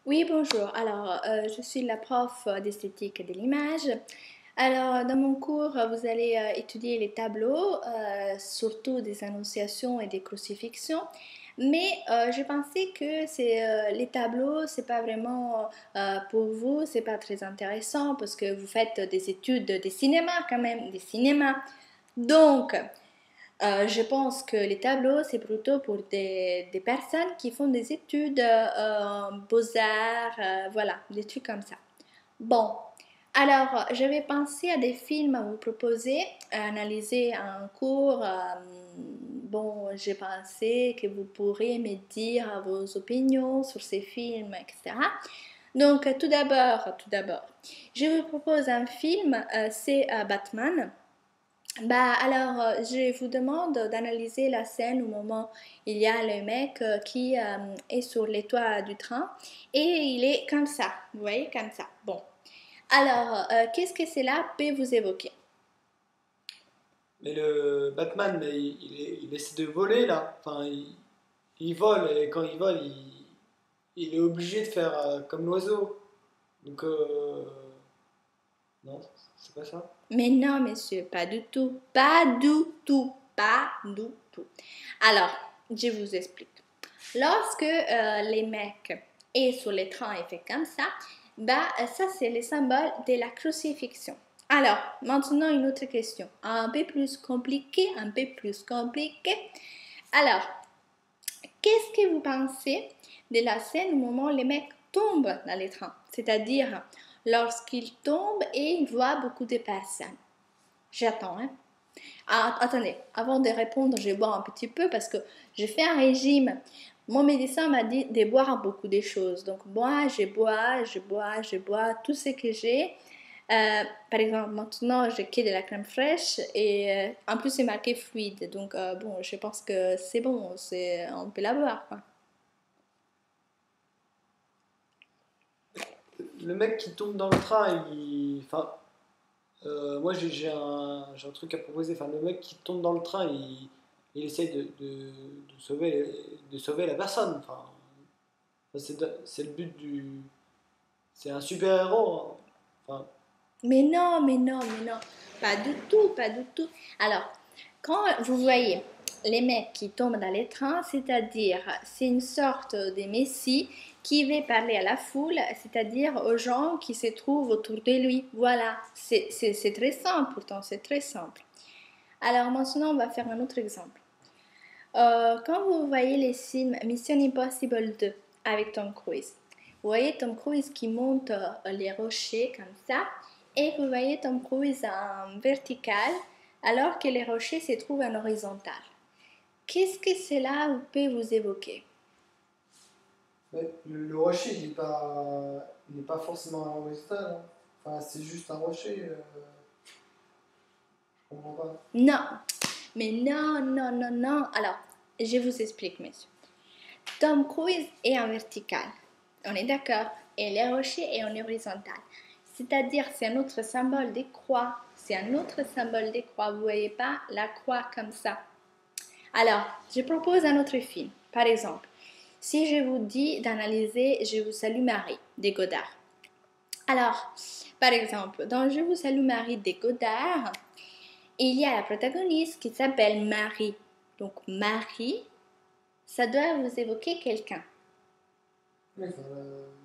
Oui, bonjour. Alors, je suis la prof d'esthétique de l'image. Alors, dans mon cours, vous allez étudier les tableaux, surtout des annonciations et des crucifixions. Mais je pensais que les tableaux, c'est pas vraiment pour vous, c'est pas très intéressant parce que vous faites des études des cinémas quand même, des cinémas. Donc, je pense que les tableaux, c'est plutôt pour des personnes qui font des études beaux-arts, voilà, des trucs comme ça. Bon, alors j'avais pensé à des films à vous proposer, à analyser un cours. Bon, j'ai pensé que vous pourrez me dire vos opinions sur ces films, etc. Donc, tout d'abord, je vous propose un film, c'est Batman. Bah alors, je vous demande d'analyser la scène au moment où il y a le mec qui est sur les toits du train et il est comme ça, vous voyez, comme ça. Bon, alors, qu'est-ce que cela peut vous évoquer? Mais le Batman, mais il essaie de voler là. Enfin, il vole et quand il vole, il est obligé de faire comme l'oiseau. Donc, non, c'est pas ça. Mais non, monsieur, pas du tout, pas du tout, pas du tout. Alors, je vous explique. Lorsque les mecs est sur les trains et fait comme ça, bah ça c'est le symbole de la crucifixion. Alors, maintenant une autre question, un peu plus compliquée, un peu plus compliquée. Alors, qu'est-ce que vous pensez de la scène au moment où les mecs tombent dans les trains? C'est-à-dire lorsqu'ils tombent et ils voient beaucoup de personnes. J'attends, hein. Ah, attendez, avant de répondre, je bois un petit peu parce que je fais un régime. Mon médecin m'a dit de boire beaucoup de choses. Donc moi, je bois tout ce que j'ai. Par exemple, maintenant, j'ai que de la crème fraîche et en plus, c'est marqué fluide. Donc bon, je pense que c'est bon, on peut la boire, quoi. Le mec qui tombe dans le train, enfin, moi j'ai un truc à proposer. Enfin, le mec qui tombe dans le train, il essaye de sauver la personne. Enfin, c'est le but du. C'est un super-héros, hein. Enfin, Mais non, mais non, mais non, pas du tout, pas du tout. Alors, quand vous voyez les mecs qui tombent dans les trains, c'est-à-dire c'est une sorte de messie qui va parler à la foule, c'est-à-dire aux gens qui se trouvent autour de lui. Voilà, c'est très simple, pourtant c'est très simple. Alors maintenant, on va faire un autre exemple. Quand vous voyez les films Mission Impossible 2 avec Tom Cruise, vous voyez Tom Cruise qui monte les rochers comme ça, et vous voyez Tom Cruise en vertical, alors que les rochers se trouvent en horizontal. Qu'est-ce que cela peut vous évoquer? mais le rocher, il est pas forcément un horizontal, hein. Enfin, c'est juste un rocher. Je comprends pas. Non, mais non, non, non, non. Alors, je vous explique, monsieur. Tom Cruise est en vertical, on est d'accord, et les rochers est en horizontal. C'est-à-dire, c'est un autre symbole des croix. C'est un autre symbole des croix. Vous voyez pas la croix comme ça. Alors, je propose un autre film. Par exemple, si je vous dis d'analyser Je vous salue Marie de Godard. Alors, par exemple, dans Je vous salue Marie de Godard, il y a la protagoniste qui s'appelle Marie. Donc, Marie, ça doit vous évoquer quelqu'un. Oui, enfin,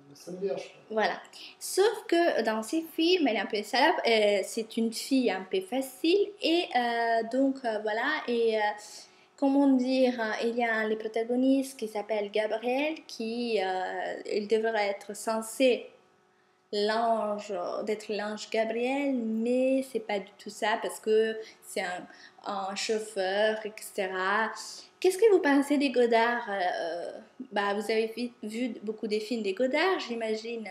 la Sainte Vierge. Voilà. Sauf que dans ces films, elle est un peu salope, c'est une fille un peu facile et donc voilà, et comment dire, il y a les protagonistes qui s'appelle Gabriel qui il devrait être censé d'être l'ange Gabriel, mais c'est pas du tout ça parce que c'est un chauffeur, etc. Qu'est-ce que vous pensez des Godard? Bah, vous avez vu beaucoup des films des Godard, j'imagine.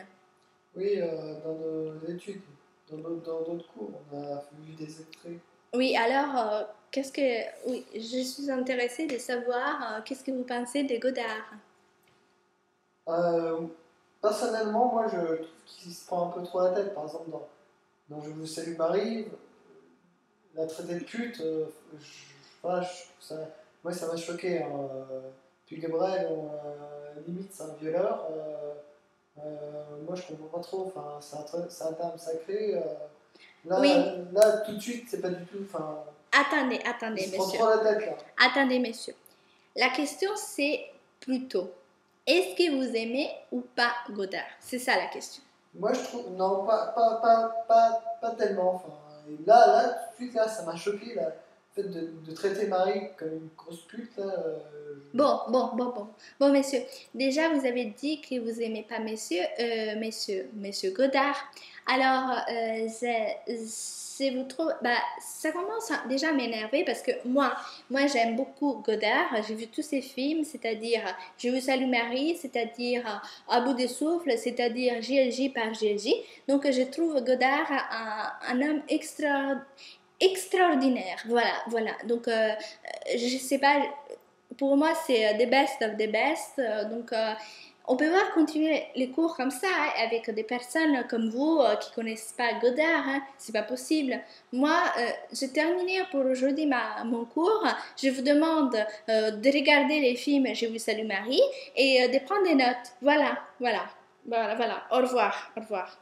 Oui, dans nos études, dans d'autres cours, on a vu des extraits. Oui, alors, qu'est-ce que... Oui, je suis intéressée de savoir qu'est-ce que vous pensez de Godard. Euh, Personnellement, moi, je trouve qu'il se prend un peu trop la tête. Par exemple, dans Je vous salue Marie, la traité de pute, voilà, moi, ça m'a choqué, hein. Puis Gabriel, limite, c'est un violeur. Moi, je comprends pas trop. Enfin, c'est un terme sacré. Oui, Là, tout de suite, c'est pas du tout. Enfin, attendez, il attendez, se prend monsieur. trop la tête là. Attendez, monsieur. La question, c'est plutôt, est-ce que vous aimez ou pas Godard? C'est ça la question. Moi, je trouve. Non, pas tellement. Enfin, et tout de suite, là, ça m'a choqué. Là, le fait de traiter Marie comme une grosse pute, là. Bon, messieurs. Déjà, vous avez dit que vous aimez pas monsieur Godard. Alors, je vous trouve, bah, ça commence déjà à m'énerver parce que moi, j'aime beaucoup Godard. J'ai vu tous ses films, c'est-à-dire Je vous salue Marie, c'est-à-dire À bout de souffle, c'est-à-dire JLJ par JLJ. Donc, je trouve Godard un homme extraordinaire. Voilà, voilà. Donc, je sais pas, pour moi, c'est the best of the best. On peut voir continuer les cours comme ça, hein, avec des personnes comme vous qui connaissent pas Godard. Hein, c'est pas possible. Moi, j'ai terminé pour aujourd'hui mon cours. Je vous demande de regarder les films Je vous salue Marie et de prendre des notes. Voilà, voilà, voilà, voilà. Au revoir, au revoir.